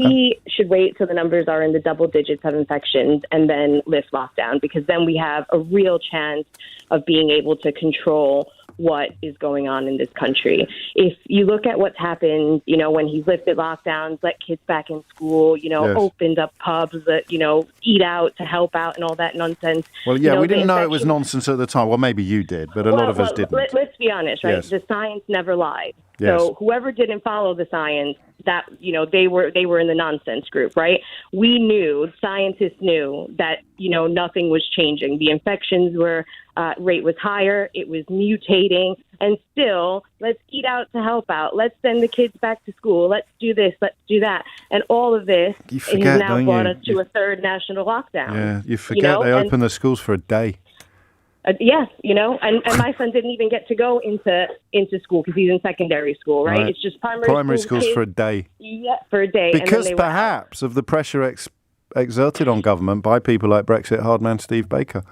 he should wait till the numbers are in the double digits of infections and then lift lockdown, because then we have a real chance of being able to control what is going on in this country. If you look at what's happened, when he's lifted lockdowns, let kids back in school, Yes. opened up pubs that, eat out to help out and all that nonsense. Well, yeah, we didn't know it was nonsense at the time. Well, maybe you did, but a lot of us didn't. Let's be honest, right? Yes. The science never lied. Yes. So whoever didn't follow the science, that they were in the nonsense group, right? We knew, scientists knew that nothing was changing. The infections rate was higher, it was mutating, and still, let's eat out to help out. Let's send the kids back to school. Let's do this. Let's do that. And all of this has now brought us to a third national lockdown. Yeah, you forget they open the schools for a day. Yes, and my son didn't even get to go into school because he's in secondary school, right? It's just primary schools for a day. Yeah, for a day. Because perhaps of the pressure exerted on government by people like Brexit hardman Steve Baker.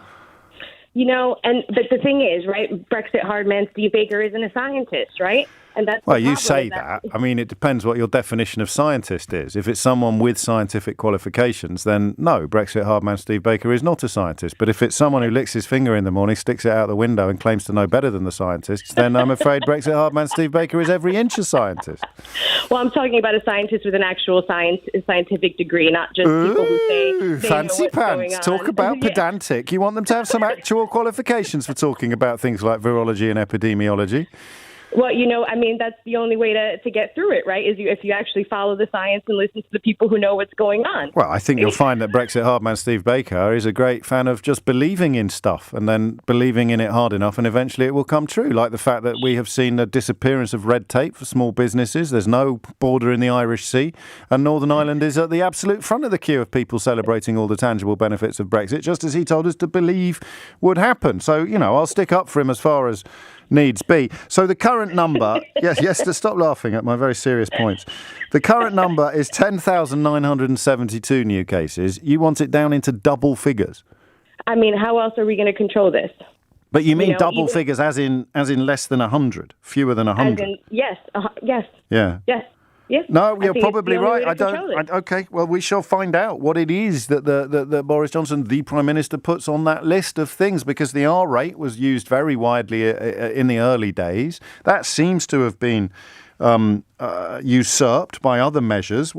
But the thing is, right, Brexit hardman Steve Baker isn't a scientist, right? And that's well, you say that. I mean, it depends what your definition of scientist is. If it's someone with scientific qualifications, then no, Brexit hardman Steve Baker is not a scientist. But if it's someone who licks his finger in the morning, sticks it out the window and claims to know better than the scientists, then I'm afraid Brexit hardman Steve Baker is every inch a scientist. Well, I'm talking about a scientist with an actual scientific degree, not just people who say fancy know what's pants. Going on. Talk about pedantic. You want them to have some actual qualifications for talking about things like virology and epidemiology. Well, that's the only way to get through it, right? Is if you actually follow the science and listen to the people who know what's going on. Well, I think you'll find that Brexit hardman Steve Baker is a great fan of just believing in stuff and then believing in it hard enough, and eventually it will come true. Like the fact that we have seen the disappearance of red tape for small businesses. There's no border in the Irish Sea, and Northern Ireland is at the absolute front of the queue of people celebrating all the tangible benefits of Brexit, just as he told us to believe would happen. So, I'll stick up for him as far as needs be. So the current number, yes, to stop laughing at my very serious points. The current number is 10,972 new cases. You want it down into double figures. I mean, how else are we going to control this? But you mean double figures as in less than 100, fewer than 100? Yes. Yeah. Yes. Yes. No, you're probably right. Okay, well, we shall find out what it is that Boris Johnson, the Prime Minister, puts on that list of things, because the R rate was used very widely in the early days. That seems to have been usurped by other measures.